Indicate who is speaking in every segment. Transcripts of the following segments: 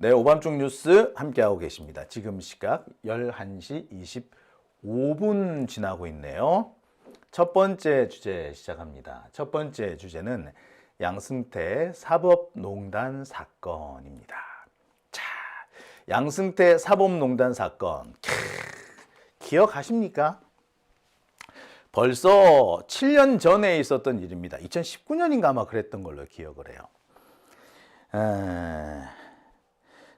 Speaker 1: 네, 오밤중 뉴스 함께하고 계십니다. 지금 시각 11시 25분 지나고 있네요. 첫 번째 주제 시작합니다. 첫 번째 주제는 양승태 사법농단 사건입니다. 자, 양승태 사법농단 사건 기억하십니까? 벌써 7년 전에 있었던 일입니다. 2019년인가 아마 그랬던 걸로 기억을 해요.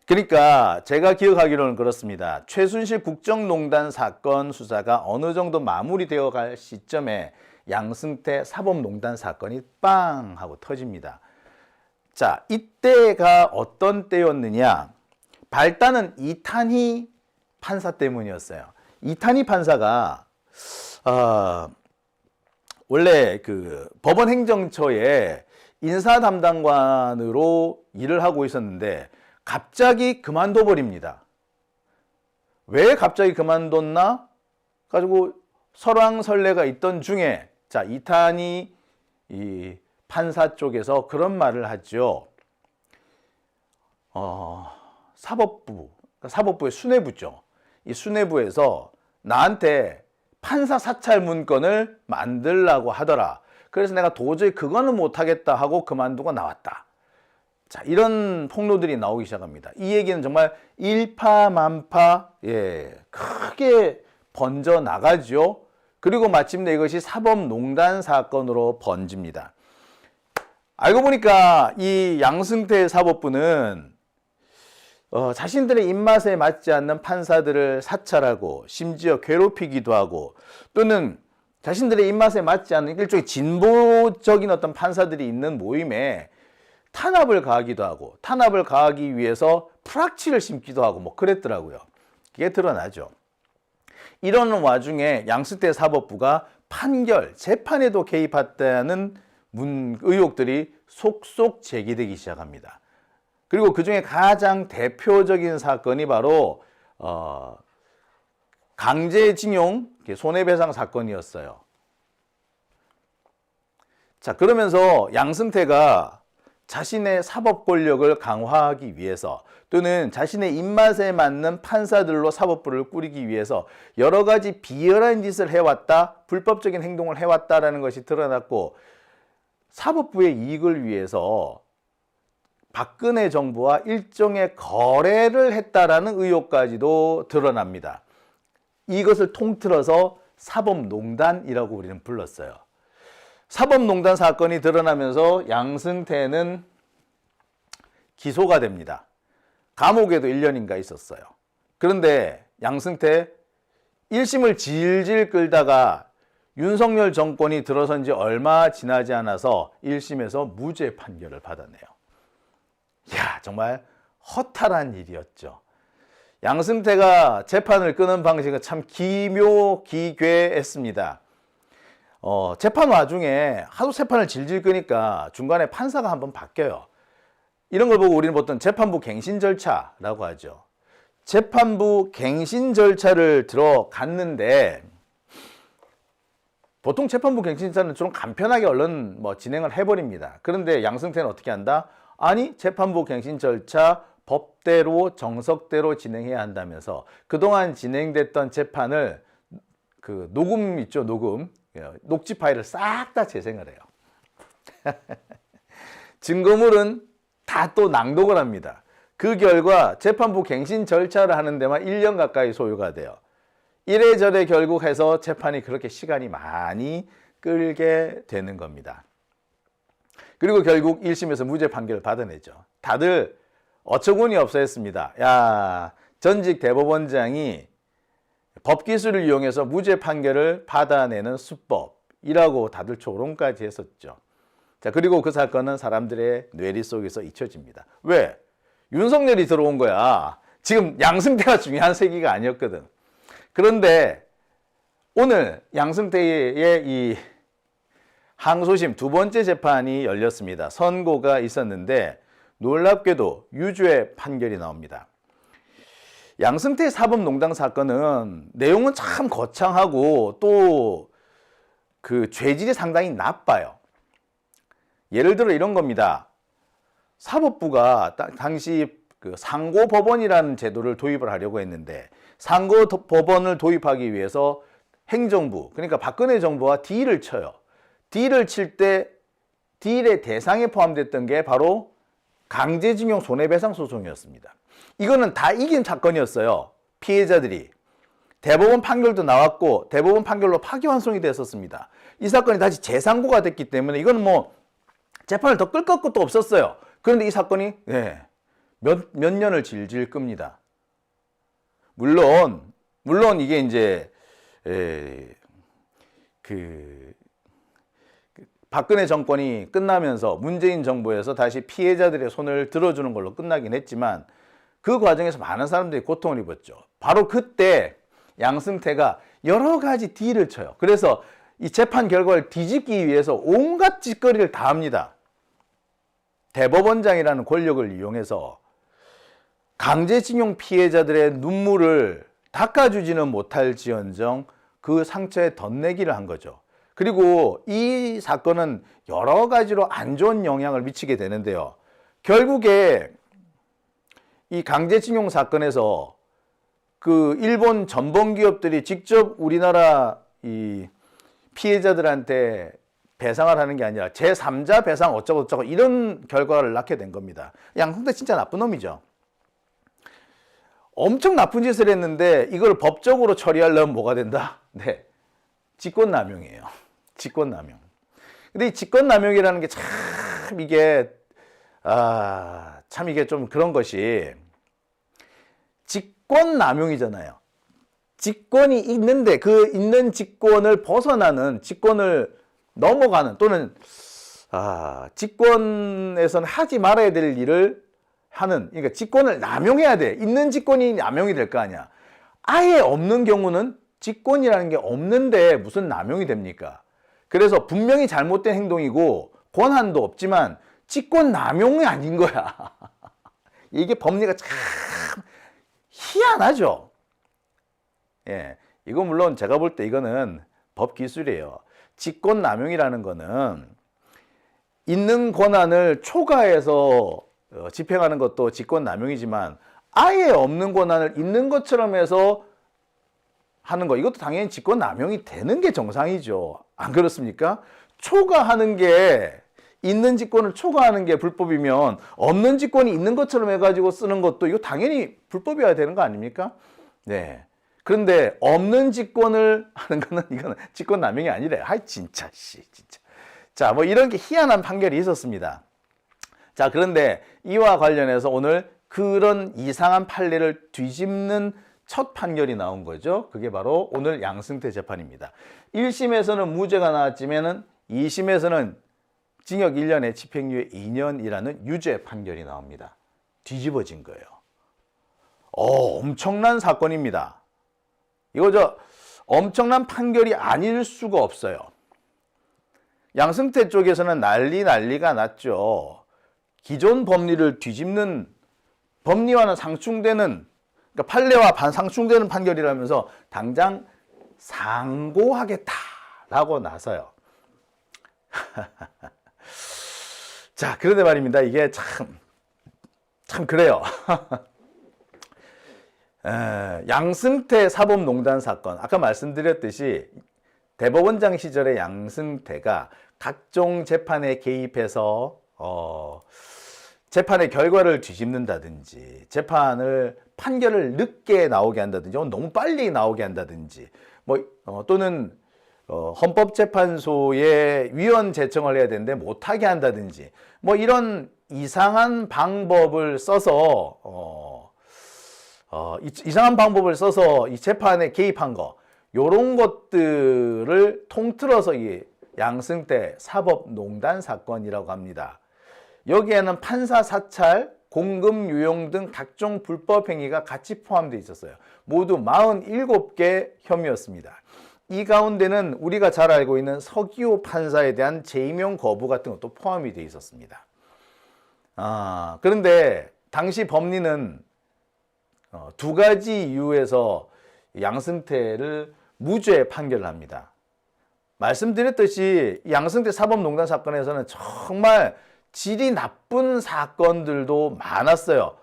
Speaker 1: 그러니까 제가 기억하기로는 그렇습니다. 최순실 국정농단 사건 수사가 어느 정도 마무리되어 갈 시점에 양승태 사법농단 사건이 빵 하고 터집니다. 자, 이때가 어떤 때였느냐? 발단은 이탄희 판사 때문이었어요. 이탄희 판사가 원래 그 법원 행정처에 인사 담당관으로 일을 하고 있었는데 갑자기 그만둬 버립니다. 왜 갑자기 그만뒀나? 가지고 설왕설래가 있던 중에 자, 이탄희 이 판사 쪽에서 그런 말을 하죠. 사법부의 수뇌부죠. 이 수뇌부에서 나한테 판사 사찰 문건을 만들라고 하더라. 그래서 내가 도저히 그거는 못하겠다 하고 그만두고 나왔다. 자, 이런 폭로들이 나오기 시작합니다. 이 얘기는 정말 일파만파 크게 번져 나가죠. 그리고 마침내 이것이 사법농단 사건으로 번집니다. 알고 보니까 이 양승태 사법부는 자신들의 입맛에 맞지 않는 판사들을 사찰하고 심지어 괴롭히기도 하고 또는 자신들의 입맛에 맞지 않는 일종의 진보적인 어떤 판사들이 있는 모임에 탄압을 가하기도 하고 탄압을 가하기 위해서 프락치를 심기도 하고 뭐 그랬더라고요. 그게 드러나죠. 이런 와중에 양승태 사법부가 판결, 재판에도 개입했다는 의혹들이 속속 제기되기 시작합니다. 그리고 그중에 가장 대표적인 사건이 바로 강제징용 손해배상 사건이었어요. 자, 그러면서 양승태가 자신의 사법 권력을 강화하기 위해서 또는 자신의 입맛에 맞는 판사들로 사법부를 꾸리기 위해서 여러 가지 비열한 짓을 해왔다, 불법적인 행동을 해왔다라는 것이 드러났고 사법부의 이익을 위해서 박근혜 정부와 일종의 거래를 했다라는 의혹까지도 드러납니다. 이것을 통틀어서 사법농단이라고 우리는 불렀어요. 사법농단 사건이 드러나면서 양승태는 기소가 됩니다. 감옥에도 1년인가 있었어요. 그런데 양승태 1심을 질질 끌다가 윤석열 정권이 들어선 지 얼마 지나지 않아서 1심에서 무죄 판결을 받았네요. 이야, 정말 허탈한 일이었죠. 양승태가 재판을 끄는 방식은 참 기묘기괴했습니다. 재판 와중에 하도 재판을 질질 끄니까 중간에 판사가 한번 바뀌어요. 이런 걸 보고 우리는 보통 재판부 갱신 절차라고 하죠. 재판부 갱신 절차를 들어갔는데 보통 재판부 갱신 절차는 좀 간편하게 얼른 진행을 해버립니다. 그런데 양승태는 어떻게 한다? 아니, 재판부 갱신 절차 법대로 정석대로 진행해야 한다면서 그동안 진행됐던 재판을 그 녹음 있죠, 녹취 파일을 싹 다 재생을 해요. 증거물은 다 또 낭독을 합니다. 그 결과 재판부 갱신 절차를 하는 데만 1년 가까이 소요가 돼요. 이래저래 결국 해서 재판이 그렇게 시간이 많이 끌게 되는 겁니다. 그리고 결국 1심에서 무죄 판결을 받아내죠. 다들 어처구니 없어 했습니다. 야, 전직 대법원장이 법기술을 이용해서 무죄 판결을 받아내는 수법이라고 다들 조롱까지 했었죠. 자, 그리고 그 사건은 사람들의 뇌리 속에서 잊혀집니다. 왜? 윤석열이 들어온 거야. 지금 양승태가 중요한 세기가 아니었거든. 그런데 오늘 양승태의 이 항소심 두 번째 재판이 열렸습니다. 선고가 있었는데 놀랍게도 유죄 판결이 나옵니다. 양승태 사법농단 사건은 내용은 참 거창하고 또 그 죄질이 상당히 나빠요. 예를 들어 이런 겁니다. 사법부가 당시 그 상고법원이라는 제도를 도입을 하려고 했는데 상고법원을 도입하기 위해서 행정부, 그러니까 박근혜 정부와 딜을 쳐요. 딜을 칠 때 딜의 대상에 포함됐던 게 바로 강제징용 손해배상 소송이었습니다. 이거는 다 이긴 사건이었어요. 피해자들이. 대법원 판결도 나왔고 대법원 판결로 파기환송이 됐었습니다. 이 사건이 다시 재상고가 됐기 때문에 이건 뭐 재판을 더 끌 것도 없었어요. 그런데 이 사건이 몇 년을 질질 끕니다. 물론 이게 이제 박근혜 정권이 끝나면서 문재인 정부에서 다시 피해자들의 손을 들어주는 걸로 끝나긴 했지만 그 과정에서 많은 사람들이 고통을 입었죠. 바로 그때 양승태가 여러 가지 딜을 쳐요. 그래서 이 재판 결과를 뒤집기 위해서 온갖 짓거리를 다 합니다. 대법원장이라는 권력을 이용해서 강제징용 피해자들의 눈물을 닦아주지는 못할지언정 그 상처에 덧내기를 한 거죠. 그리고 이 사건은 여러 가지로 안 좋은 영향을 미치게 되는데요. 결국에 이 강제징용 사건에서 그 일본 전범 기업들이 직접 우리나라 이 피해자들한테 배상을 하는 게 아니라 제3자 배상 어쩌고 이런 결과를 낳게 된 겁니다. 양승태 진짜 나쁜 놈이죠. 엄청 나쁜 짓을 했는데 이걸 법적으로 처리하려면 뭐가 된다? 네, 직권남용이에요. 직권남용. 근데 이 직권남용이라는 게 참 이게 참 이게 좀 그런 것이 직권남용이잖아요. 직권이 있는데 그 있는 직권을 벗어나는, 직권을 넘어가는, 또는 직권에서는 하지 말아야 될 일을 하는, 그러니까 직권을 남용해야 돼. 있는 직권이 남용이 될 거 아니야. 아예 없는 경우는 직권이라는 게 없는데 무슨 남용이 됩니까? 그래서 분명히 잘못된 행동이고 권한도 없지만 직권 남용이 아닌 거야. 이게 법리가 참 희한하죠. 예, 이거 물론 제가 볼 때 이거는 법 기술이에요. 직권 남용이라는 거는 있는 권한을 초과해서 집행하는 것도 직권 남용이지만 아예 없는 권한을 있는 것처럼 해서 하는 거, 이것도 당연히 직권 남용이 되는 게 정상이죠. 안 그렇습니까? 초과하는 게, 있는 직권을 초과하는 게 불법이면 없는 직권이 있는 것처럼 해가지고 쓰는 것도 이거 당연히 불법이어야 되는 거 아닙니까? 네. 그런데 없는 직권을 하는 거는 이거는 직권 남용이 아니래. 아이 진짜 진짜. 자, 뭐 이런 게 희한한 판결이 있었습니다. 자, 그런데 이와 관련해서 오늘 그런 이상한 판례를 뒤집는 첫 판결이 나온 거죠. 그게 바로 오늘 양승태 재판입니다. 1심에서는 무죄가 나왔지만은 2심에서는 징역 1년에 집행유예 2년이라는 유죄 판결이 나옵니다. 뒤집어진 거예요. 엄청난 사건입니다. 이거 엄청난 판결이 아닐 수가 없어요. 양승태 쪽에서는 난리가 났죠. 기존 법리를 뒤집는, 법리와는 상충되는, 그러니까 판례와 반상충되는 판결이라면서 당장 상고하겠다라고 나서요. 자, 그런데 말입니다. 이게 참 그래요. 양승태 사법농단 사건, 아까 말씀드렸듯이 대법원장 시절에 양승태가 각종 재판에 개입해서 재판의 결과를 뒤집는다든지, 판결을 늦게 나오게 한다든지, 너무 빨리 나오게 한다든지, 또는 헌법재판소에 위원 제청을 해야 되는데 못하게 한다든지, 이런 이상한 방법을 써서 이 재판에 개입한 거, 요런 것들을 통틀어서 이 양승태 사법농단 사건이라고 합니다. 여기에는 판사 사찰, 공금 유용 등 각종 불법 행위가 같이 포함되어 있었어요. 모두 47개 혐의였습니다. 이 가운데는 우리가 잘 알고 있는 서기호 판사에 대한 재임용 거부 같은 것도 포함이 되어 있었습니다. 그런데 당시 법리는 두 가지 이유에서 양승태를 무죄 판결을 합니다. 말씀드렸듯이 양승태 사법농단 사건에서는 정말 질이 나쁜 사건들도 많았어요.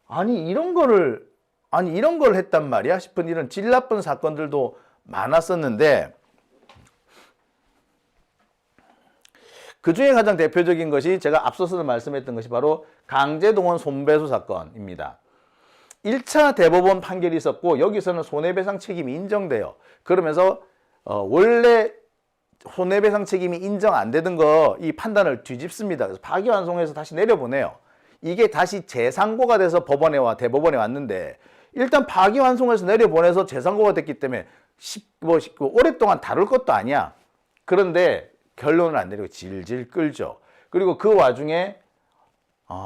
Speaker 1: 이런 걸 했단 말이야 싶은 이런 질 나쁜 사건들도 많았었는데, 그 중에 가장 대표적인 것이 제가 앞서서 말씀했던 것이 바로 강제동원 손배소 사건입니다. 1차 대법원 판결이 있었고 여기서는 손해배상 책임이 인정돼요. 그러면서 원래 손해배상 책임이 인정 안 되던 거 이 판단을 뒤집습니다. 그래서 파기환송해서 다시 내려보내요. 이게 다시 재상고가 돼서 대법원에 왔는데, 일단 파기환송해서 내려보내서 재상고가 됐기 때문에 오랫동안 다룰 것도 아니야. 그런데 결론을 안 내리고 질질 끌죠. 그리고 그 와중에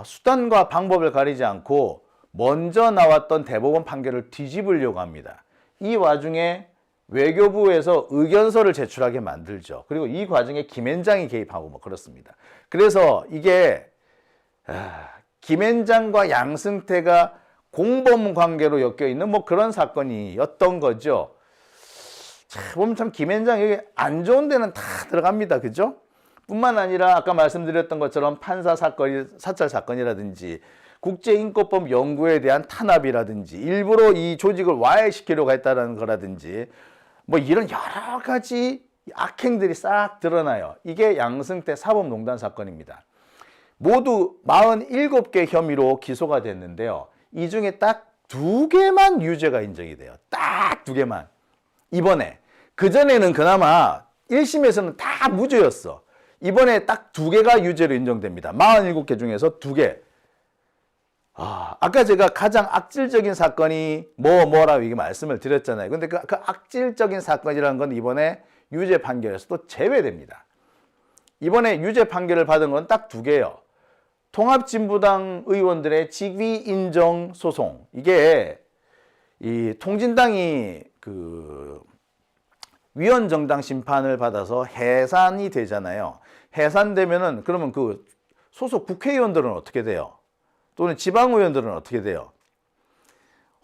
Speaker 1: 수단과 방법을 가리지 않고 먼저 나왔던 대법원 판결을 뒤집으려고 합니다. 이 와중에 외교부에서 의견서를 제출하게 만들죠. 그리고 이 과정에 김앤장이 개입하고 뭐 그렇습니다. 그래서 이게 김앤장과 양승태가 공범 관계로 엮여 있는 뭐 그런 사건이었던 거죠. 보면 참 김앤장 여기 안 좋은 데는 다 들어갑니다. 그죠? 뿐만 아니라 아까 말씀드렸던 것처럼 판사 사찰 사건이라든지 국제인권법 연구에 대한 탄압이라든지 일부러 이 조직을 와해시키려고 했다는 거라든지 뭐 이런 여러 가지 악행들이 싹 드러나요. 이게 양승태 사법농단 사건입니다. 모두 47개 혐의로 기소가 됐는데요. 이 중에 딱 2개만 유죄가 인정이 돼요. 딱 2개만. 이번에. 그전에는 그나마 1심에서는 다 무죄였어. 이번에 딱 2개가 유죄로 인정됩니다. 47개 중에서 2개. 아까 제가 가장 악질적인 사건이 뭐라고 이게 말씀을 드렸잖아요. 근데 그 악질적인 사건이라는 건 이번에 유죄 판결에서도 제외됩니다. 이번에 유죄 판결을 받은 건 딱 2개예요. 통합진보당 의원들의 직위 인정 소송. 이게 이 통진당이 위헌정당 심판을 받아서 해산이 되잖아요. 해산되면은 그러면 그 소속 국회의원들은 어떻게 돼요? 또는 지방의원들은 어떻게 돼요?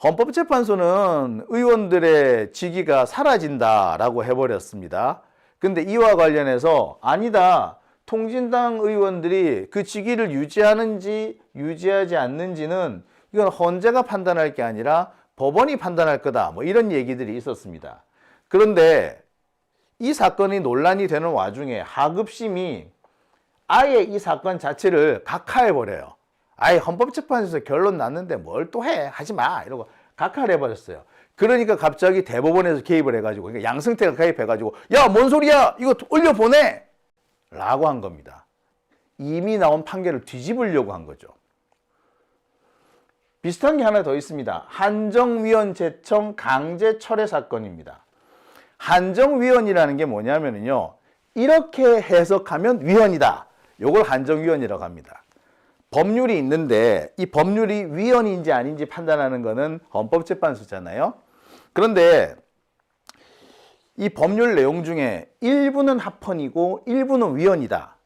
Speaker 1: 헌법재판소는 의원들의 직위가 사라진다라고 해버렸습니다. 근데 이와 관련해서 아니다. 통진당 의원들이 그 직위를 유지하는지 유지하지 않는지는 이건 헌재가 판단할 게 아니라 법원이 판단할 거다. 뭐 이런 얘기들이 있었습니다. 그런데 이 사건이 논란이 되는 와중에 하급심이 아예 이 사건 자체를 각하해버려요. 아예 헌법재판소에서 결론 났는데 뭘 또 해? 하지 마. 이러고 각하를 해버렸어요. 그러니까 갑자기 대법원에서 개입을 해가지고, 그러니까 양승태가 개입해가지고, 야, 뭔 소리야? 이거 올려보내! 라고 한 겁니다. 이미 나온 판결을 뒤집으려고 한 거죠. 비슷한 게 하나 더 있습니다. 한정위원 제청 강제 철회 사건입니다. 한정위원이라는 게 뭐냐면요, 이렇게 해석하면 위헌이다. 요걸 한정위원이라고 합니다. 법률이 있는데 이 법률이 위헌인지 아닌지 판단하는 거는 헌법재판소잖아요. 그런데 이 법률 내용 중에 일부는 합헌이고 일부는 위헌이다.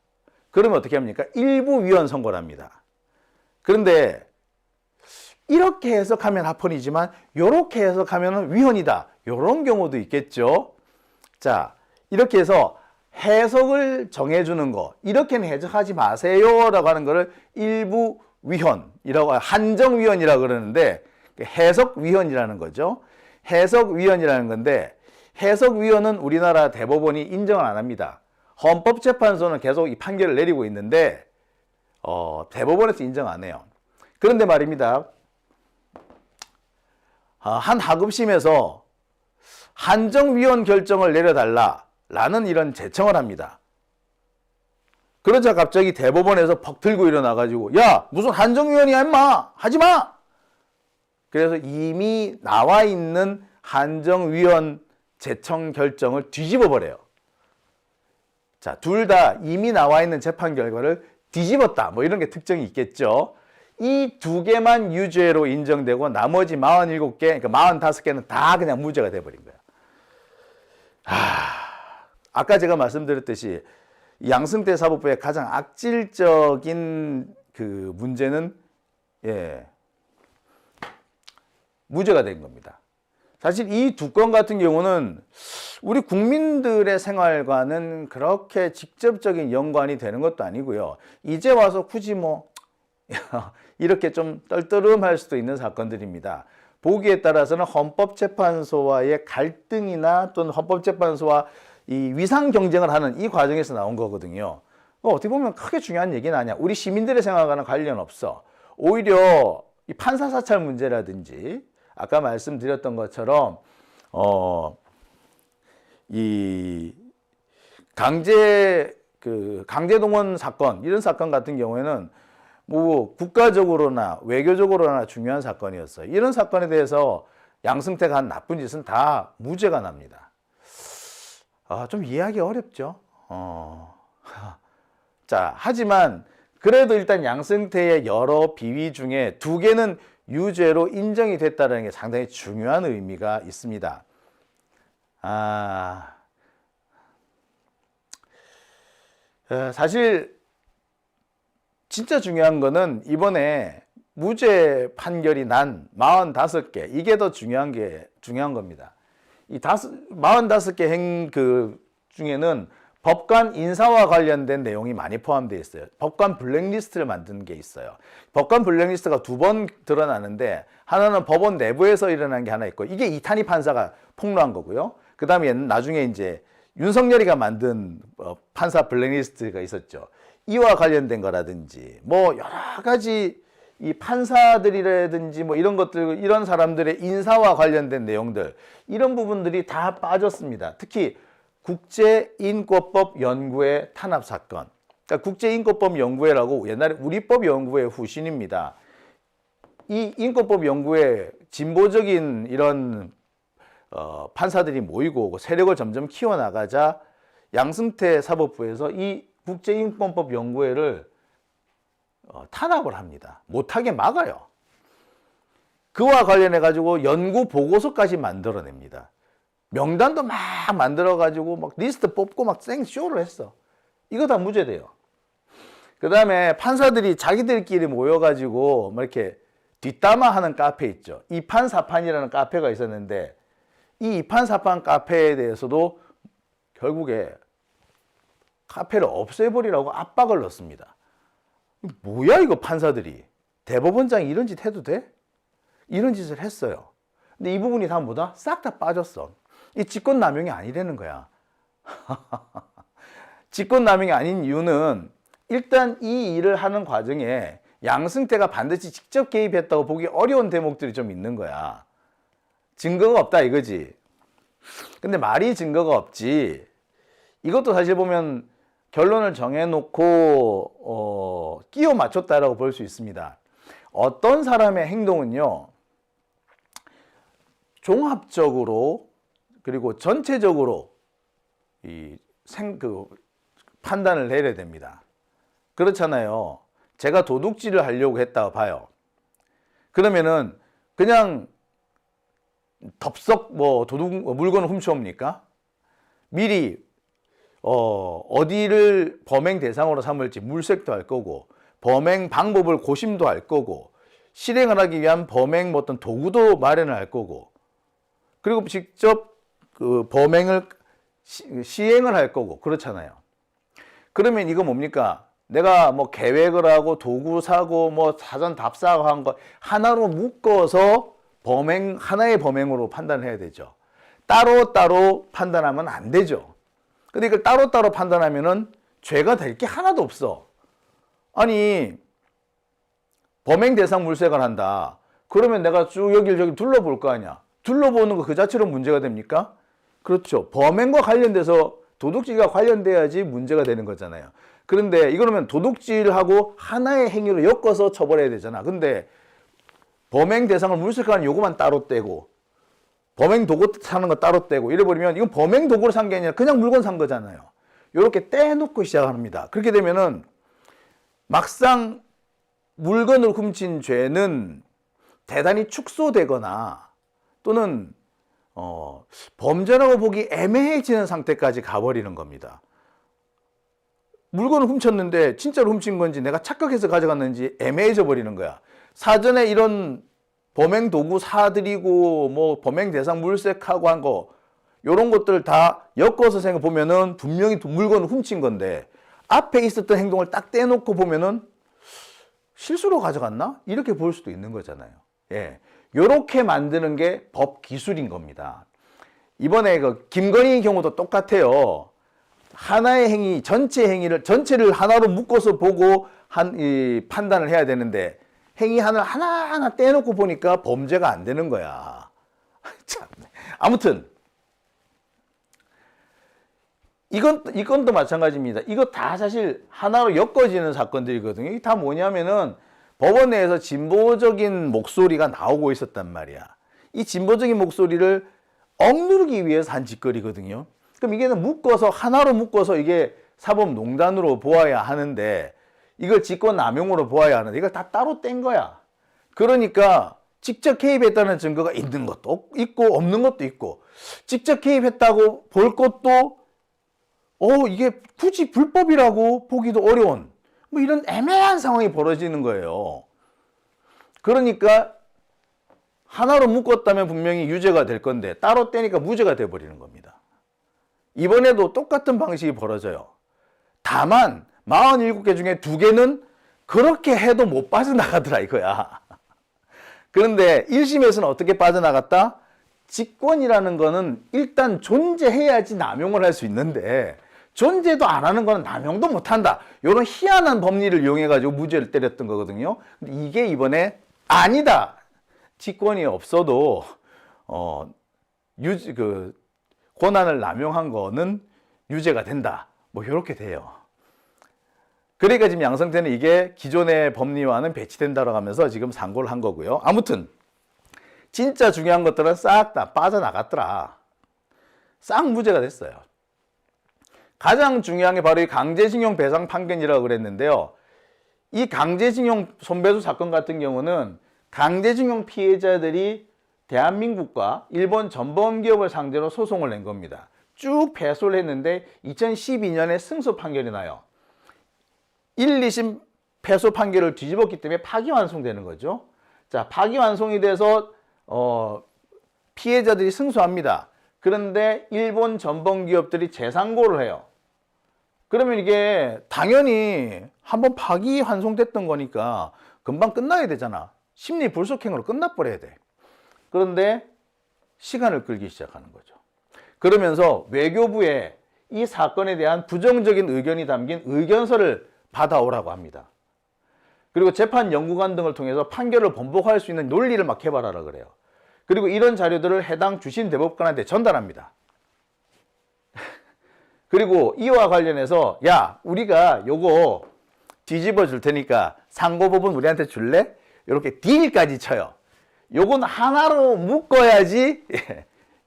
Speaker 1: 그러면 어떻게 합니까? 일부 위헌 선고를 합니다. 그런데 이렇게 해석하면 합헌이지만 이렇게 해석하면 위헌이다. 이런 경우도 있겠죠. 자, 이렇게 해서 해석을 정해주는 거, 이렇게는 해석하지 마세요 라고 하는 거를 일부 위헌이라고, 한정위헌이라고 그러는데 해석위헌이라는 거죠. 해석위헌이라는 건데, 해석위헌은 우리나라 대법원이 인정을 안 합니다. 헌법재판소는 계속 이 판결을 내리고 있는데 대법원에서 인정 안 해요. 그런데 말입니다, 한 하급심에서 한정위헌 결정을 내려달라라는 이런 제청을 합니다. 그러자 갑자기 대법원에서 퍽 들고 일어나가지고, 야, 무슨 한정위헌이야 임마, 하지마. 그래서 이미 나와 있는 한정위헌 제청 결정을 뒤집어 버려요. 자, 둘 다 이미 나와 있는 재판 결과를 뒤집었다, 뭐 이런 게 특징이 있겠죠. 이 2개만 유죄로 인정되고 나머지 47개, 그러니까 45개는 다 그냥 무죄가 돼버린 거예요. 아까 제가 말씀드렸듯이 양승태 사법부의 가장 악질적인 그 문제는 무죄가 된 겁니다. 사실 이 2건 같은 경우는 우리 국민들의 생활과는 그렇게 직접적인 연관이 되는 것도 아니고요. 이제 와서 굳이 뭐 이렇게 좀 떨떠름할 수도 있는 사건들입니다. 보기에 따라서는 헌법재판소와의 갈등이나 또는 헌법재판소와 이 위상 경쟁을 하는 이 과정에서 나온 거거든요. 어떻게 보면 크게 중요한 얘기는 아니야. 우리 시민들의 생각과는 관련 없어. 오히려 이 판사 사찰 문제라든지 아까 말씀드렸던 것처럼 이 강제동원 사건 이런 사건 같은 경우에는 뭐 국가적으로나 외교적으로나 중요한 사건이었어요. 이런 사건에 대해서 양승태가 한 나쁜 짓은 다 무죄가 납니다. 좀 이해하기 어렵죠. 자, 하지만 그래도 일단 양승태의 여러 비위 중에 2개는 유죄로 인정이 됐다는 게 상당히 중요한 의미가 있습니다. 사실 진짜 중요한 거는 이번에 무죄 판결이 난 45개, 이게 더 중요한 겁니다. 이 45개 중에는 법관 인사와 관련된 내용이 많이 포함되어 있어요. 법관 블랙리스트를 만든 게 있어요. 법관 블랙리스트가 2번 드러나는데 하나는 법원 내부에서 일어난 게 하나 있고, 이게 이탄희 판사가 폭로한 거고요. 그 다음에 나중에 이제 윤석열이가 만든 판사 블랙리스트가 있었죠. 이와 관련된 거라든지 뭐 여러 가지 이 판사들이라든지 뭐 이런 것들, 이런 사람들의 인사와 관련된 내용들, 이런 부분들이 다 빠졌습니다. 특히 국제인권법 연구회 탄압 사건. 그러니까 국제인권법 연구회라고 옛날에 우리법 연구회 후신입니다. 이 인권법 연구회 진보적인 이런 판사들이 모이고 세력을 점점 키워나가자 양승태 사법부에서 이 국제인권법 연구회를 탄압을 합니다. 못하게 막아요. 그와 관련해 가지고 연구 보고서까지 만들어냅니다. 명단도 막 만들어 가지고 막 리스트 뽑고 막 생쇼를 했어. 이거 다 무죄돼요. 그 다음에 판사들이 자기들끼리 모여가지고 뭐 이렇게 뒷담화하는 카페 있죠. 이판사판이라는 카페가 있었는데 이 이판사판 카페에 대해서도 결국에 카페를 없애버리라고 압박을 넣습니다. 뭐야 이거 판사들이. 대법원장이 이런 짓 해도 돼? 이런 짓을 했어요. 근데 이 부분이 다 뭐다? 싹 다 빠졌어. 이 직권남용이 아니라는 거야. 직권남용이 아닌 이유는 일단 이 일을 하는 과정에 양승태가 반드시 직접 개입했다고 보기 어려운 대목들이 좀 있는 거야. 증거가 없다 이거지. 근데 말이 증거가 없지. 이것도 사실 보면 결론을 정해놓고 끼워 맞췄다라고 볼 수 있습니다. 어떤 사람의 행동은요, 종합적으로 그리고 전체적으로 판단을 내려야 됩니다. 그렇잖아요. 제가 도둑질을 하려고 했다고 봐요. 그러면은 그냥 덥석 물건을 훔쳐옵니까? 미리 어디를 범행 대상으로 삼을지 물색도 할 거고, 범행 방법을 고심도 할 거고, 실행을 하기 위한 범행 어떤 도구도 마련을 할 거고, 그리고 직접 그 범행을 시행을 할 거고, 그렇잖아요. 그러면 이거 뭡니까? 내가 뭐 계획을 하고 도구 사고 뭐 사전 답사하고 한 거 하나로 묶어서 하나의 범행으로 판단을 해야 되죠. 따로따로 판단하면 안 되죠. 근데 이걸 따로따로 판단하면은 죄가 될 게 하나도 없어. 아니, 범행 대상 물색을 한다. 그러면 내가 쭉 여기저기 둘러볼 거 아니야. 둘러보는 거 그 자체로 문제가 됩니까? 그렇죠. 범행과 관련돼서 도둑질과 관련돼야지 문제가 되는 거잖아요. 그런데 이거는 도둑질하고 하나의 행위로 엮어서 처벌해야 되잖아. 근데 범행 대상을 물색하는 요구만 따로 떼고 범행 도구 사는 거 따로 떼고 이래버리면 이건 범행 도구를 산 게 아니라 그냥 물건 산 거잖아요. 이렇게 떼놓고 시작합니다. 그렇게 되면은 막상 물건을 훔친 죄는 대단히 축소되거나 또는 범죄라고 보기 애매해지는 상태까지 가버리는 겁니다. 물건을 훔쳤는데 진짜로 훔친 건지 내가 착각해서 가져갔는지 애매해져 버리는 거야. 사전에 이런 범행 도구 사들이고 뭐 범행 대상 물색하고 한 거 요런 것들 다 엮어서 생각해 보면은 분명히 물건을 훔친 건데 앞에 있었던 행동을 딱 떼놓고 보면은 실수로 가져갔나? 이렇게 볼 수도 있는 거잖아요. 예. 요렇게 만드는 게 법 기술인 겁니다. 이번에 그 김건희 경우도 똑같아요. 하나의 행위, 전체 행위를, 전체를 하나로 묶어서 보고 판단을 해야 되는데, 행위 하나하나 떼놓고 보니까 범죄가 안 되는 거야. 참. 아무튼, 이건도 마찬가지입니다. 이거 다 사실 하나로 엮어지는 사건들이거든요. 이게 다 뭐냐면은 법원 내에서 진보적인 목소리가 나오고 있었단 말이야. 이 진보적인 목소리를 억누르기 위해서 한 짓거리거든요. 그럼 이게 하나로 묶어서 이게 사법농단으로 보아야 하는데, 이걸 직권남용으로 보아야 하는데, 이걸 다 따로 뗀 거야. 그러니까 직접 개입했다는 증거가 있는 것도 있고 없는 것도 있고, 직접 개입했다고 볼 것도 이게 굳이 불법이라고 보기도 어려운 뭐 이런 애매한 상황이 벌어지는 거예요. 그러니까 하나로 묶었다면 분명히 유죄가 될 건데 따로 떼니까 무죄가 돼버리는 겁니다. 이번에도 똑같은 방식이 벌어져요. 다만 47개 중에 2개는 그렇게 해도 못 빠져나가더라 이거야. 그런데 1심에서는 어떻게 빠져나갔다? 직권이라는 거는 일단 존재해야지 남용을 할 수 있는데, 존재도 안 하는 거는 남용도 못 한다. 이런 희한한 법리를 이용해가지고 무죄를 때렸던 거거든요. 근데 이게 이번에 아니다. 직권이 없어도, 권한을 남용한 거는 유죄가 된다. 뭐, 이렇게 돼요. 그러니까 지금 양성태는 이게 기존의 법리와는 배치된다고 하면서 지금 상고를 한 거고요. 아무튼, 진짜 중요한 것들은 싹 다 빠져나갔더라. 싹 무죄가 됐어요. 가장 중요한 게 바로 이 강제징용 배상 판결이라고 그랬는데요. 이 강제징용 손배수 사건 같은 경우는 강제징용 피해자들이 대한민국과 일본 전범기업을 상대로 소송을 낸 겁니다. 쭉 패소를 했는데 2012년에 승소 판결이 나요. 1, 2심 패소 판결을 뒤집었기 때문에 파기환송되는 거죠. 자, 파기환송이 돼서 피해자들이 승소합니다. 그런데 일본 전범기업들이 재상고를 해요. 그러면 이게 당연히 한번 파기환송됐던 거니까 금방 끝나야 되잖아. 심리불속행으로 끝나버려야 돼. 그런데 시간을 끌기 시작하는 거죠. 그러면서 외교부에 이 사건에 대한 부정적인 의견이 담긴 의견서를 받아오라고 합니다. 그리고 재판연구관 등을 통해서 판결을 번복할 수 있는 논리를 막 개발하라 그래요. 그리고 이런 자료들을 해당 주심 대법관한테 전달합니다. 그리고 이와 관련해서 야, 우리가 요거 뒤집어 줄 테니까 상고법은 우리한테 줄래? 이렇게 딜까지 쳐요. 요건 하나로 묶어야지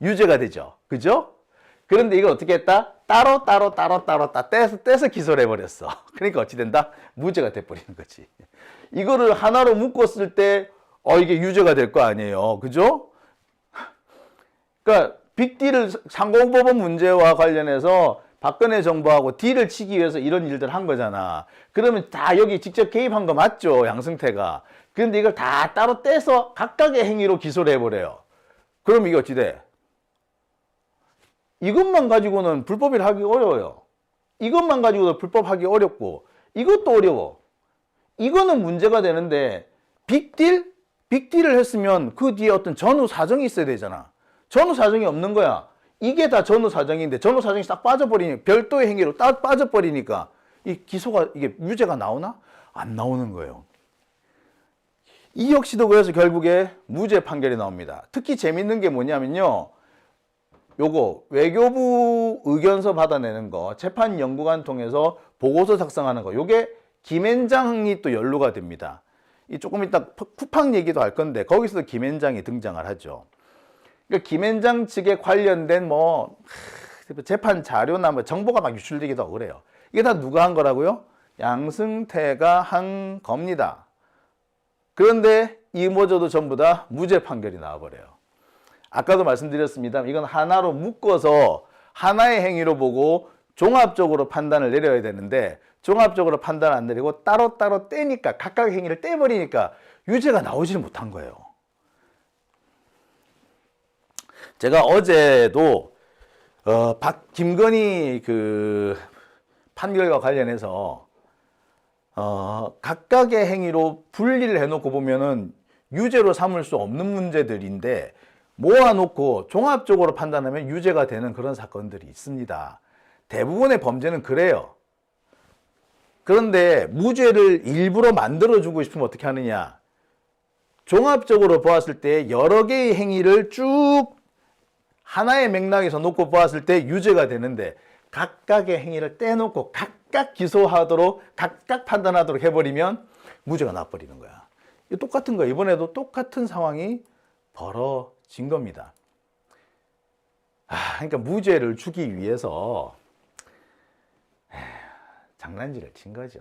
Speaker 1: 유죄가 되죠. 그죠? 그런데 이걸 어떻게 했다? 따로 떼서 기소를 해버렸어. 그러니까 어찌 된다? 무죄가 돼버리는 거지. 이거를 하나로 묶었을 때 이게 유죄가 될 거 아니에요. 그죠? 그러니까 빅딜을 상고법원 문제와 관련해서 박근혜 정부하고 딜을 치기 위해서 이런 일들을 한 거잖아. 그러면 다 여기 직접 개입한 거 맞죠? 양승태가. 그런데 이걸 다 따로 떼서 각각의 행위로 기소를 해버려요. 그럼 이게 어찌 돼? 이것만 가지고는 불법이라 하기 어려워요. 이것만 가지고도 불법하기 어렵고 이것도 어려워. 이거는 문제가 되는데 빅딜을 했으면 그 뒤에 어떤 전후 사정이 있어야 되잖아. 전후 사정이 없는 거야. 이게 다 전후 사정인데 전후 사정이 싹 빠져버리니까 별도의 행위로 딱 빠져버리니까 이게 유죄가 나오나? 안 나오는 거예요. 이 역시도 그래서 결국에 무죄 판결이 나옵니다. 특히 재밌는 게 뭐냐면요. 요거 외교부 의견서 받아내는 거, 재판연구관 통해서 보고서 작성하는 거, 요게 김앤장이 또 연루가 됩니다. 이 조금 이따 쿠팡 얘기도 할 건데 거기서도 김앤장이 등장을 하죠. 그러니까 김앤장 측에 관련된 재판 자료나 정보가 막 유출되기도 하고 그래요. 이게 다 누가 한 거라고요? 양승태가 한 겁니다. 그런데 이모저도 전부 다 무죄 판결이 나와버려요. 아까도 말씀드렸습니다. 이건 하나로 묶어서 하나의 행위로 보고 종합적으로 판단을 내려야 되는데 종합적으로 판단 안 내리고 따로따로 떼니까 각각의 행위를 떼버리니까 유죄가 나오지를 못한 거예요. 제가 어제도 김건희 그 판결과 관련해서 각각의 행위로 분리를 해놓고 보면은 유죄로 삼을 수 없는 문제들인데 모아놓고 종합적으로 판단하면 유죄가 되는 그런 사건들이 있습니다. 대부분의 범죄는 그래요. 그런데 무죄를 일부러 만들어주고 싶으면 어떻게 하느냐. 종합적으로 보았을 때 여러 개의 행위를 쭉 하나의 맥락에서 놓고 보았을 때 유죄가 되는데 각각의 행위를 떼놓고 각각 기소하도록 각각 판단하도록 해버리면 무죄가 나버리는 거야. 똑같은 거야. 이번에도 똑같은 상황이 벌어진 겁니다. 그러니까 무죄를 주기 위해서 장난질을 친 거죠.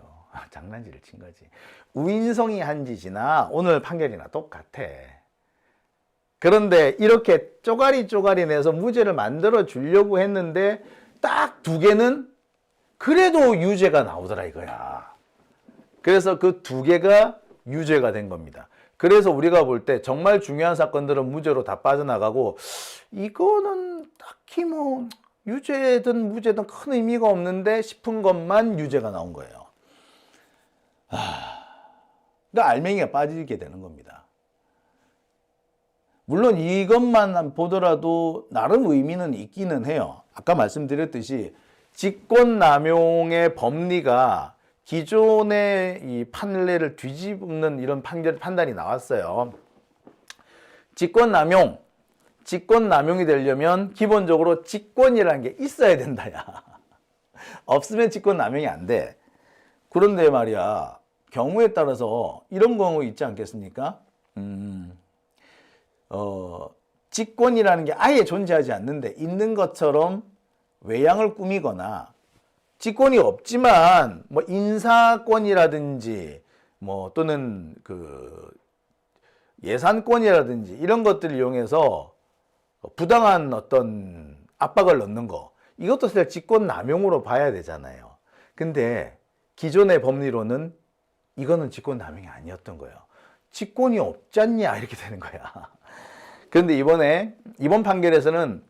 Speaker 1: 장난질을 친 거지. 우인성이 한 짓이나 오늘 판결이나 똑같아. 그런데 이렇게 쪼가리 내서 무죄를 만들어 주려고 했는데 딱 두 개는 그래도 유죄가 나오더라 이거야. 그래서 그 두 개가 유죄가 된 겁니다. 그래서 우리가 볼 때 정말 중요한 사건들은 무죄로 다 빠져나가고 이거는 딱히 뭐 유죄든 무죄든 큰 의미가 없는데 싶은 것만 유죄가 나온 거예요. 그러니까 알맹이가 빠지게 되는 겁니다. 물론 이것만 보더라도 나름 의미는 있기는 해요. 아까 말씀드렸듯이 직권남용의 법리가 기존의 이 판례를 뒤집는 이런 판단이 나왔어요. 직권남용이 되려면 기본적으로 직권이라는 게 있어야 된다. 야. 없으면 직권남용이 안 돼. 그런데 말이야, 경우에 따라서 이런 경우 있지 않겠습니까? 직권이라는 게 아예 존재하지 않는데 있는 것처럼 외양을 꾸미거나 직권이 없지만 뭐 인사권이라든지 뭐 또는 그 예산권이라든지 이런 것들을 이용해서 부당한 어떤 압박을 넣는 거, 이것도 사실 직권남용으로 봐야 되잖아요. 근데 기존의 법리로는 이거는 직권남용이 아니었던 거예요. 직권이 없지 않냐 이렇게 되는 거야. 그런데 이번 판결에서는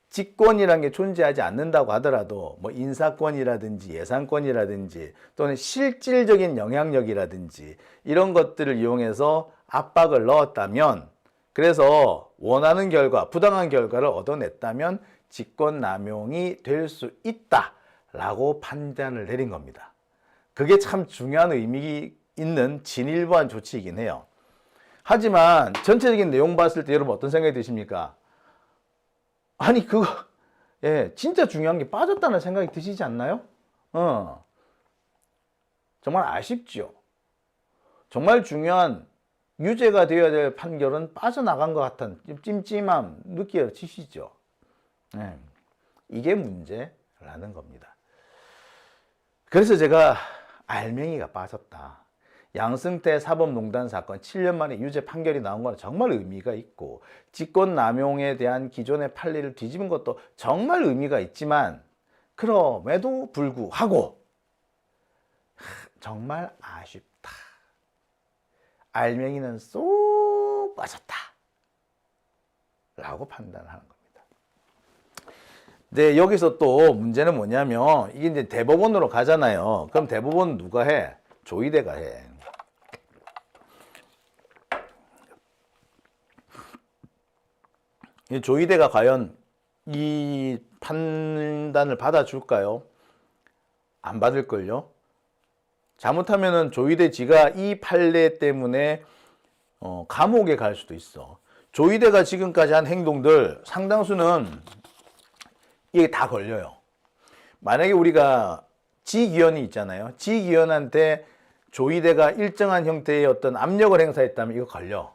Speaker 1: 직권이라는 게 존재하지 않는다고 하더라도 뭐 인사권이라든지 예산권이라든지 또는 실질적인 영향력이라든지 이런 것들을 이용해서 압박을 넣었다면, 그래서 원하는 결과, 부당한 결과를 얻어냈다면 직권남용이 될 수 있다라고 판단을 내린 겁니다. 그게 참 중요한 의미 있는 진일보한 조치이긴 해요. 하지만 전체적인 내용 봤을 때 여러분 어떤 생각이 드십니까? 아니 그거 진짜 중요한 게 빠졌다는 생각이 드시지 않나요? 정말 아쉽죠. 정말 중요한 유죄가 되어야 될 판결은 빠져나간 것 같은 찜찜함 느껴지시죠? 이게 문제라는 겁니다. 그래서 제가 알맹이가 빠졌다. 양승태 사법농단 사건 7년 만에 유죄 판결이 나온 건 정말 의미가 있고, 직권남용에 대한 기존의 판례를 뒤집은 것도 정말 의미가 있지만, 그럼에도 불구하고 정말 아쉽다. 알맹이는 쏙 빠졌다 라고 판단하는 겁니다. 네, 여기서 또 문제는 뭐냐면 이게 이제 대법원으로 가잖아요. 그럼 대법원 누가 해? 조희대가 해. 조희대가 과연 이 판단을 받아줄까요? 안 받을걸요? 잘못하면은 조희대 지가 이 판례 때문에 감옥에 갈 수도 있어. 조희대가 지금까지 한 행동들 상당수는 이게 다 걸려요. 만약에 우리가 지기현이 있잖아요. 지기현한테 조희대가 일정한 형태의 어떤 압력을 행사했다면 이거 걸려.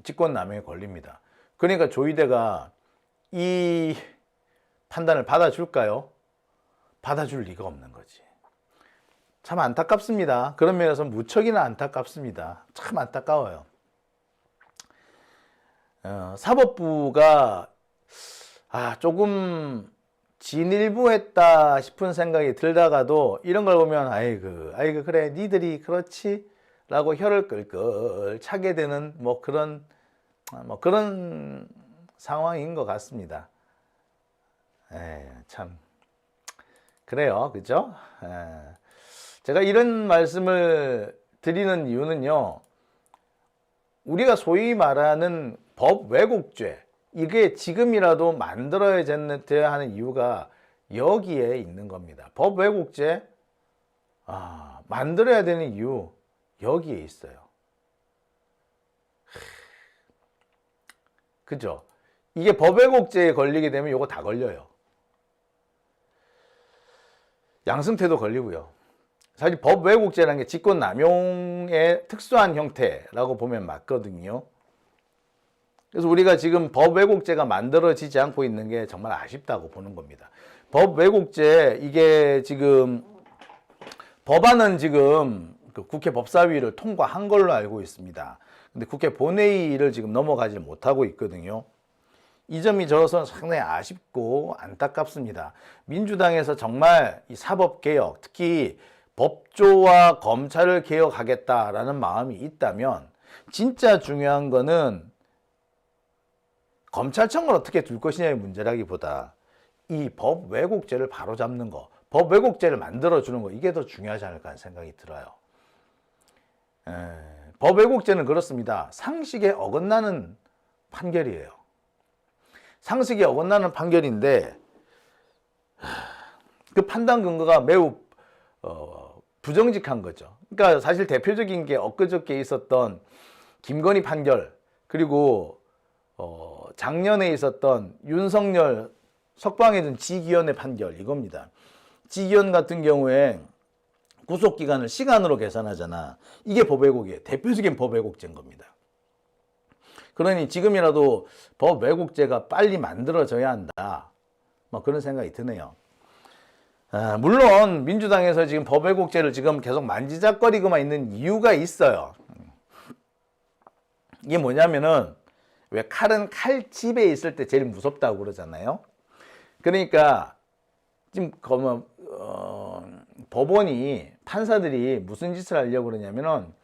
Speaker 1: 직권남용에 걸립니다. 그러니까 조희대가 이 판단을 받아줄까요? 받아줄 리가 없는 거지. 참 안타깝습니다. 그런 면에서 무척이나 안타깝습니다. 참 안타까워요. 사법부가 조금 진일보했다 싶은 생각이 들다가도 이런 걸 보면 아이고 그래 니들이 그렇지 라고 혀를 끌끌 차게 되는 그런 상황인 것 같습니다. 참 그래요. 그죠? 제가 이런 말씀을 드리는 이유는요. 우리가 소위 말하는 법 왜곡죄, 이게 지금이라도 만들어야 하는 이유가 여기에 있는 겁니다. 법 왜곡죄, 만들어야 되는 이유, 여기에 있어요. 그죠? 이게 법 왜곡죄에 걸리게 되면 요거 다 걸려요. 양승태도 걸리고요. 사실 법 왜곡죄라는 게 직권남용의 특수한 형태라고 보면 맞거든요. 그래서 우리가 지금 법 왜곡죄가 만들어지지 않고 있는 게 정말 아쉽다고 보는 겁니다. 법 왜곡죄, 이게 지금 법안은 지금 그 국회 법사위를 통과한 걸로 알고 있습니다. 근데 국회 본회의를 지금 넘어가지 못하고 있거든요. 이 점이 저로서는 상당히 아쉽고 안타깝습니다. 민주당에서 정말 이 사법개혁, 특히 법조와 검찰을 개혁하겠다라는 마음이 있다면 진짜 중요한 거는 검찰청을 어떻게 둘 것이냐의 문제라기보다 이 법 왜곡죄를 바로잡는 거, 법 왜곡죄를 만들어주는 거, 이게 더 중요하지 않을까 하는 생각이 들어요. 법 왜곡죄는 그렇습니다. 상식에 어긋나는 판결이에요. 상식에 어긋나는 판결인데 그 판단 근거가 매우 부정직한 거죠. 그러니까 사실 대표적인 게 엊그저께 있었던 김건희 판결, 그리고 작년에 있었던 윤석열 석방해 둔 지기현의 판결, 이겁니다. 지기현 같은 경우에 구속기간을 시간으로 계산하잖아. 이게 법 왜곡이에요. 대표적인 법 왜곡죄인 겁니다. 그러니 지금이라도 법 왜곡죄가 빨리 만들어져야 한다, 뭐 그런 생각이 드네요. 물론 민주당에서 지금 법 왜곡죄를 지금 계속 만지작거리고만 있는 이유가 있어요. 이게 뭐냐면은, 왜 칼은 칼집에 있을 때 제일 무섭다고 그러잖아요. 그러니까 지금 법원이, 판사들이 무슨 짓을 하려고 그러냐면은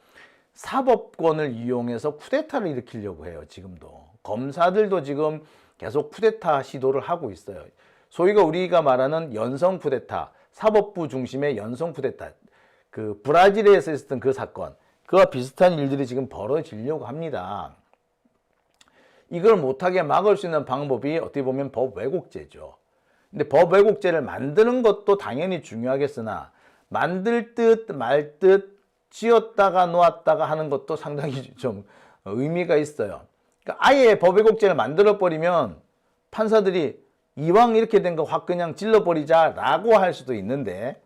Speaker 1: 사법권을 이용해서 쿠데타를 일으키려고 해요. 지금도 검사들도 지금 계속 쿠데타 시도를 하고 있어요. 소위가 우리가 말하는 연성 쿠데타, 사법부 중심의 연성 쿠데타, 그 브라질에서 있었던 그 사건, 그와 비슷한 일들이 지금 벌어지려고 합니다. 이걸 못하게 막을 수 있는 방법이 어떻게 보면 법 왜곡죄죠. 근데 법 왜곡죄를 만드는 것도 당연히 중요하겠으나 만들 듯 말 듯 지었다가 놓았다가 하는 것도 상당히 좀 의미가 있어요. 그러니까 아예 법 왜곡죄를 만들어 버리면 판사들이 이왕 이렇게 된 거 확 그냥 질러버리자 라고 할 수도 있는데,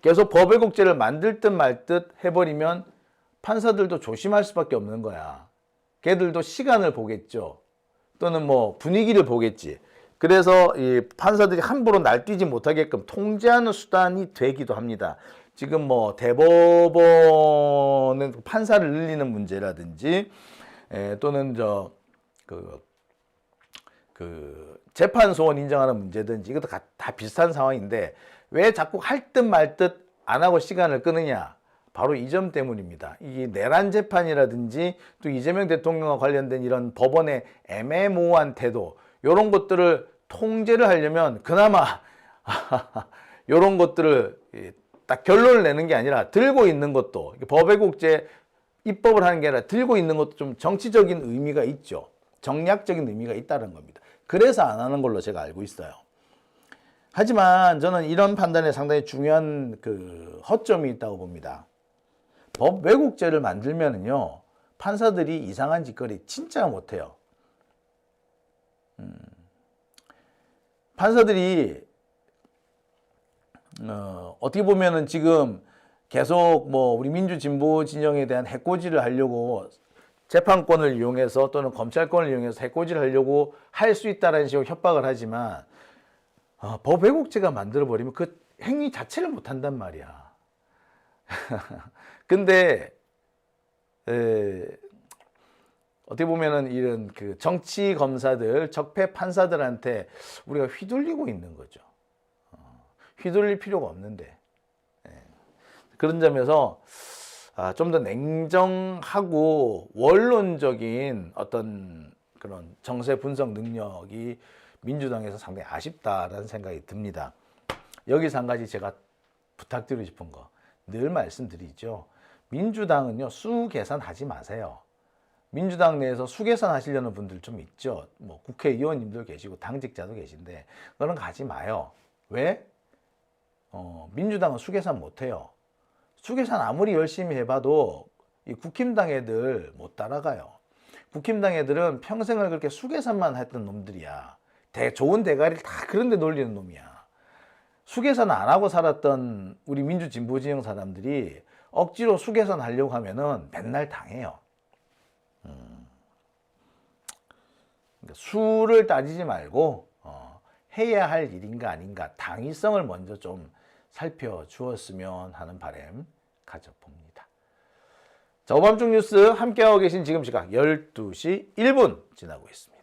Speaker 1: 계속 법 왜곡죄를 만들 듯 말 듯 해버리면 판사들도 조심할 수밖에 없는 거야. 걔들도 시간을 보겠죠. 또는 뭐 분위기를 보겠지. 그래서 이 판사들이 함부로 날뛰지 못하게끔 통제하는 수단이 되기도 합니다. 지금 뭐 대법원은 판사를 늘리는 문제라든지, 또는 재판소원 인정하는 문제든지, 이것도 다 비슷한 상황인데 왜 자꾸 할 듯 말 듯 안 하고 시간을 끄느냐? 바로 이 점 때문입니다. 이 내란 재판이라든지 또 이재명 대통령과 관련된 이런 법원의 애매모호한 태도, 이런 것들을 통제를 하려면 그나마 이런 것들을 딱 결론을 내는 게 아니라 들고 있는 것도, 법 왜곡죄 입법을 하는 게 아니라 들고 있는 것도 좀 정치적인 의미가 있죠. 정략적인 의미가 있다는 겁니다. 그래서 안 하는 걸로 제가 알고 있어요. 하지만 저는 이런 판단에 상당히 중요한 그 허점이 있다고 봅니다. 법 왜곡죄를 만들면은요, 판사들이 이상한 짓거리 진짜 못해요. 판사들이 어떻게 보면은 지금 계속 뭐 우리 민주진보 진영에 대한 해코지를 하려고 재판권을 이용해서 또는 검찰권을 이용해서 해코지를 하려고 할 수 있다는 식으로 협박을 하지만, 법 왜곡죄가 만들어버리면 그 행위 자체를 못한단 말이야. 근데 어떻게 보면은 이런 그 정치 검사들, 적폐 판사들한테 우리가 휘둘리고 있는 거죠. 휘둘릴 필요가 없는데. 그런 점에서 좀 더 냉정하고 원론적인 어떤 그런 정세 분석 능력이 민주당에서 상당히 아쉽다라는 생각이 듭니다. 여기서 한 가지 제가 부탁드리고 싶은 거 늘 말씀드리죠. 민주당은요, 수계산하지 마세요. 민주당 내에서 수계산 하시려는 분들 좀 있죠. 뭐 국회의원님들 계시고 당직자도 계신데 그런 거 하지 마요. 왜? 민주당은 수계산 못해요. 수계산 아무리 열심히 해봐도 이 국힘당 애들 못 따라가요. 국힘당 애들은 평생을 그렇게 수계산만 했던 놈들이야. 좋은 대가리를 다 그런 데 놀리는 놈이야. 수계산 안 하고 살았던 우리 민주진보진영 사람들이 억지로 수계산 하려고 하면은 맨날 당해요. 그러니까 수를 따지지 말고 해야 할 일인가 아닌가 당위성을 먼저 좀 살펴주었으면 하는 바람 가져봅니다. 자, 오밤중 뉴스 함께하고 계신 지금 시각 12시 1분 지나고 있습니다.